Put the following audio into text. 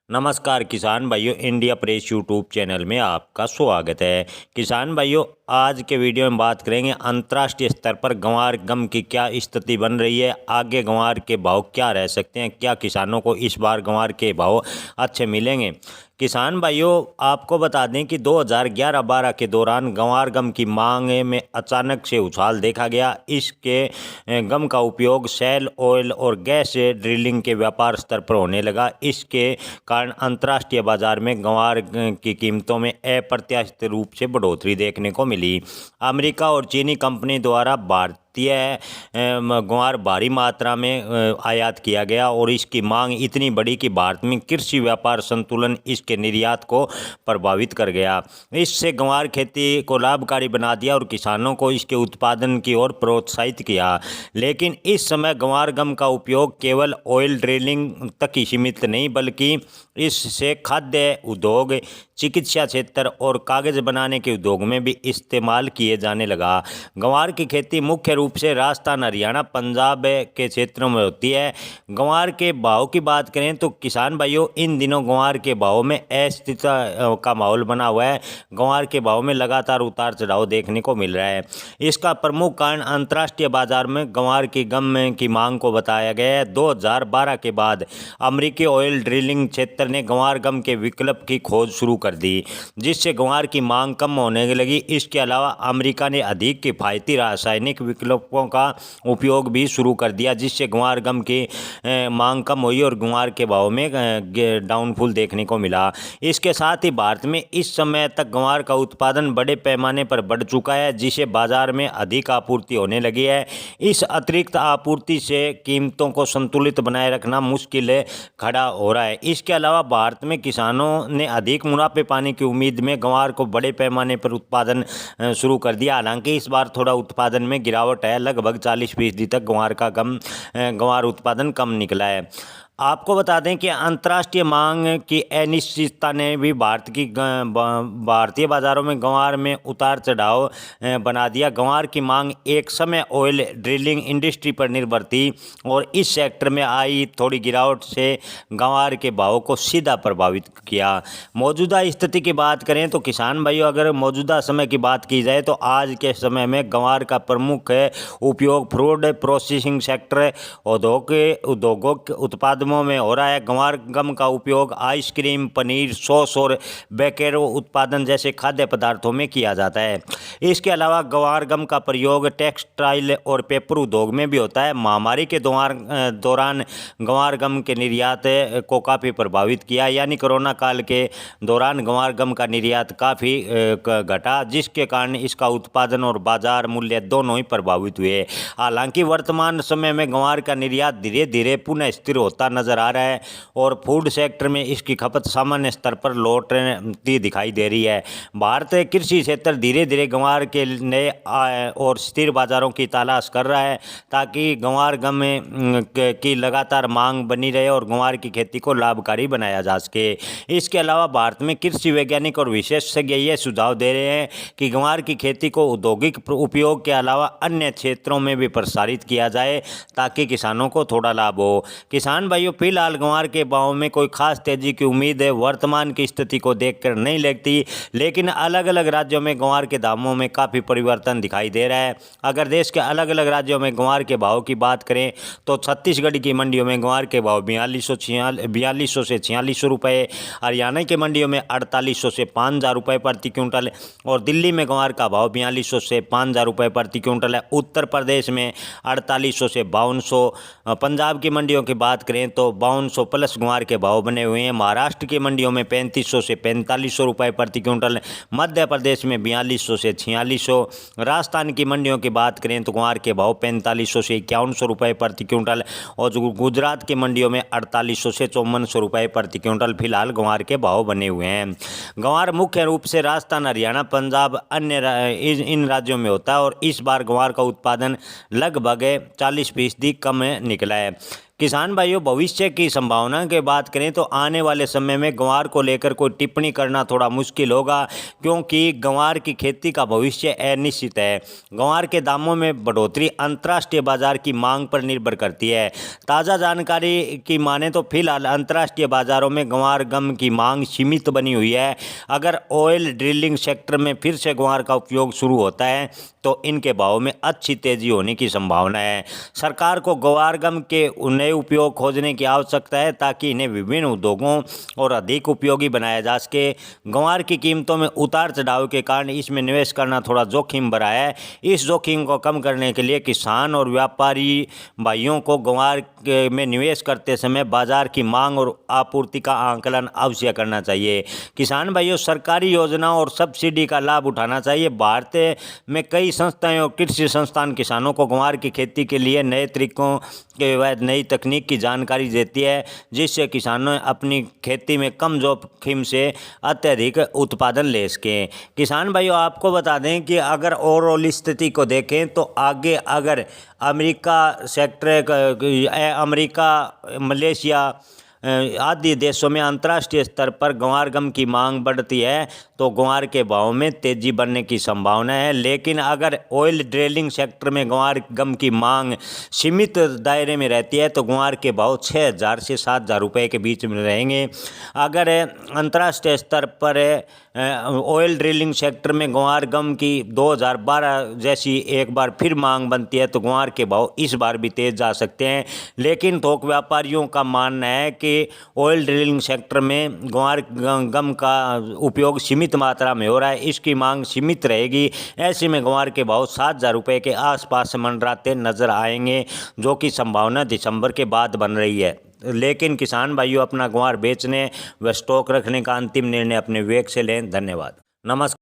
नमस्कार किसान भाइयों, इंडिया प्रेस यूट्यूब चैनल में आपका स्वागत है। किसान भाइयों, आज के वीडियो में बात करेंगे अंतर्राष्ट्रीय स्तर पर ग्वार गम की क्या स्थिति बन रही है, आगे ग्वार के भाव क्या रह सकते हैं, क्या किसानों को इस बार ग्वार के भाव अच्छे मिलेंगे। किसान भाइयों, आपको बता दें कि 2011-12 के दौरान ग्वार गम की मांग में अचानक से उछाल देखा गया। इसके गम का उपयोग शैल ऑयल और गैस ड्रिलिंग के व्यापार स्तर पर होने लगा। इसके कारण अंतर्राष्ट्रीय बाजार में ग्वार की कीमतों में अप्रत्याशित रूप से बढ़ोतरी देखने को मिली। अमेरिका और चीनी कंपनी द्वारा भारतीय ग्वार भारी मात्रा में आयात किया गया और इसकी मांग इतनी बड़ी कि भारत में कृषि व्यापार संतुलन इसके निर्यात को प्रभावित कर गया। इससे ग्वार खेती को लाभकारी बना दिया और किसानों को इसके उत्पादन की ओर प्रोत्साहित किया। लेकिन इस समय ग्वार गम का उपयोग केवल ऑयल ड्रिलिंग तक ही सीमित नहीं, बल्कि इससे खाद्य उद्योग, चिकित्सा क्षेत्र और कागज बनाने के उद्योग में भी इस्तेमाल किए जाने लगा। ग्वार की खेती मुख्य रूप से राजस्थान, हरियाणा, पंजाब के क्षेत्रों में होती है। ग्वार के भाव की बात करें तो किसान भाइयों, इन दिनों ग्वार के भाव में अस्थिरता का माहौल बना हुआ है। ग्वार के भाव में लगातार उतार चढ़ाव देखने को मिल रहा है। इसका प्रमुख कारण अंतर्राष्ट्रीय बाजार में ग्वार की गम की मांग को बताया गया है। 2012 के बाद अमेरिकी ऑयल ड्रिलिंग क्षेत्र ने ग्वार गम के विकल्प की खोज शुरू कर दी, जिससे ग्वार की मांग कम होने लगी। इसके अलावा अमेरिका ने अधिक किफायती रासायनिक विकल्पों का उपयोग भी शुरू कर दिया, जिससे ग्वार गम की मांग कम हुई और ग्वार के भाव में डाउनफॉल देखने को मिला। इसके साथ ही भारत में इस समय तक ग्वार का उत्पादन बड़े पैमाने पर बढ़ चुका है, जिसे बाजार में अधिक आपूर्ति होने लगी है। इस अतिरिक्त आपूर्ति से कीमतों को संतुलित बनाए रखना मुश्किल खड़ा हो रहा है। इसके अलावा भारत में किसानों ने अधिक मुनाफे पाने की उम्मीद में ग्वार को बड़े पैमाने पर उत्पादन शुरू कर दिया। हालांकि इस बार थोड़ा उत्पादन में गिरावट है, लगभग 40% तक ग्वार उत्पादन कम निकला है। आपको बता दें कि अंतर्राष्ट्रीय मांग की अनिश्चितता ने भी भारतीय बाजारों में ग्वार में उतार चढ़ाव बना दिया। ग्वार की मांग एक समय ऑयल ड्रिलिंग इंडस्ट्री पर निर्भर थी और इस सेक्टर में आई थोड़ी गिरावट से ग्वार के भाव को सीधा प्रभावित किया। मौजूदा स्थिति की बात करें तो किसान भाइयों, अगर मौजूदा समय की बात की जाए तो आज के समय में ग्वार का प्रमुख उपयोग फूड प्रोसेसिंग सेक्टर, उद्योगों के उत्पादों में हो रहा है। ग्वार गम का उपयोग आइसक्रीम, पनीर, सॉस और बेकरी उत्पादन जैसे खाद्य पदार्थों में किया जाता है। इसके अलावा ग्वार गम का प्रयोग टेक्सटाइल और पेपर उद्योग में भी होता है। महामारी के दौरान ग्वार गम के निर्यात को काफ़ी प्रभावित किया, यानी कोरोना काल के दौरान ग्वार गम का निर्यात काफ़ी घटा, जिसके कारण इसका उत्पादन और बाजार मूल्य दोनों ही प्रभावित हुए। हालांकि वर्तमान समय में ग्वार का निर्यात धीरे धीरे पुनः स्थिर होता नजर आ रहा है और फूड सेक्टर में इसकी खपत सामान्य स्तर पर लौटती दिखाई दे रही है। भारत कृषि क्षेत्र धीरे धीरे ग्वार के नए और स्थिर बाजारों की तलाश कर रहा है, ताकि ग्वार गम की लगातार मांग बनी रहे और ग्वार की खेती को लाभकारी बनाया जा सके। इसके अलावा भारत में कृषि वैज्ञानिक और विशेषज्ञ ये सुझाव दे रहे हैं कि ग्वार की खेती को औद्योगिक उपयोग के अलावा अन्य क्षेत्रों में भी प्रसारित किया जाए, ताकि किसानों को थोड़ा लाभ हो। किसान भाइयों, फिलहाल ग्वार के भाव में कोई खास तेजी की उम्मीद है वर्तमान की स्थिति को देखकर नहीं लगती, लेकिन अलग अलग राज्यों में ग्वार के दामों में काफ़ी परिवर्तन दिखाई दे रहा है। अगर देश के अलग अलग राज्यों में ग्वार के भाव की बात करें तो छत्तीसगढ़ की मंडियों में ग्वार के भाव 4200 से 4600 रुपये, हरियाणा की मंडियों में 4800 से 5000 रुपये प्रति क्विंटल और दिल्ली में ग्वार का भाव 4200 से 5000 रुपये प्रति क्विंटल है। उत्तर प्रदेश में 4800 से 5200, पंजाब की मंडियों की बात करें तो 5200 प्लस ग्वार के भाव बने हुए हैं। महाराष्ट्र की मंडियों में 3500 से 4500 रुपये प्रति क्विंटल, मध्य प्रदेश में 4200 से 4600, राजस्थान की मंडियों की बात करें तो ग्वार के भाव 4500 से 5100 रुपये प्रति क्विंटल और गुजरात की मंडियों में 4800 से 5400 रुपये प्रति क्विंटल फिलहाल ग्वार के भाव बने हुए हैं। ग्वार मुख्य रूप से राजस्थान, हरियाणा, पंजाब, इन राज्यों में होता है और इस बार ग्वार का उत्पादन लगभग 40% कम निकला है। किसान भाइयों, भविष्य की संभावना की बात करें तो आने वाले समय में ग्वार को लेकर कोई टिप्पणी करना थोड़ा मुश्किल होगा, क्योंकि ग्वार की खेती का भविष्य अनिश्चित है। ग्वार के दामों में बढ़ोतरी अंतर्राष्ट्रीय बाजार की मांग पर निर्भर करती है। ताज़ा जानकारी की माने तो फिलहाल अंतर्राष्ट्रीय बाजारों में ग्वार गम की मांग सीमित बनी हुई है। अगर ऑयल ड्रिलिंग सेक्टर में फिर से ग्वार का उपयोग शुरू होता है तो इनके भाव में अच्छी तेजी होने की संभावना है। सरकार को ग्वार गम के नए उपयोग खोजने की आवश्यकता है ताकि इन्हें विभिन्न उद्योगों और अधिक उपयोगी बनाया जा सके। ग्वार की कीमतों में उतार चढ़ाव के कारण इसमें निवेश करना थोड़ा जोखिम भरा है। इस जोखिम को कम करने के लिए किसान और व्यापारी भाइयों को ग्वार में निवेश करते समय बाजार की मांग और आपूर्ति का आकलन अवश्य करना चाहिए। किसान भाइयों, सरकारी योजनाओं और सब्सिडी का लाभ उठाना चाहिए। भारत में कई संस्थाएं और कृषि संस्थान किसानों को ग्वार की खेती के लिए नए तरीकों के व नई तकनीक की जानकारी देती है, जिससे किसानों अपनी खेती में कम जोखिम से अत्यधिक उत्पादन ले सकें। किसान भाइयों, आपको बता दें कि अगर ओवरऑल स्थिति को देखें तो आगे अगर अमेरिका मलेशिया आदि देशों में अंतर्राष्ट्रीय स्तर पर ग्वार गम की मांग बढ़ती है तो ग्वार के भाव में तेजी बढ़ने की संभावना है। लेकिन अगर ऑयल ड्रिलिंग सेक्टर में ग्वार गम की मांग सीमित दायरे में रहती है तो ग्वार के भाव 6,000 से 7,000 रुपये के बीच में रहेंगे। अगर अंतर्राष्ट्रीय स्तर पर ऑयल ड्रिलिंग सेक्टर में ग्वार गम की 2012 जैसी एक बार फिर मांग बनती है तो ग्वार के भाव इस बार भी तेज जा सकते हैं। लेकिन थोक व्यापारियों का मानना है कि ऑयल ड्रिलिंग सेक्टर में ग्वार गम का उपयोग सीमित मात्रा में हो रहा है, इसकी मांग सीमित रहेगी। ऐसे में ग्वार के भाव 7,000 रुपये के आसपास मंडराते नजर आएंगे, जो कि संभावना दिसंबर के बाद बन रही है। लेकिन किसान भाइयों, अपना ग्वार बेचने व स्टॉक रखने का अंतिम निर्णय अपने विवेक से लें। धन्यवाद। नमस्कार।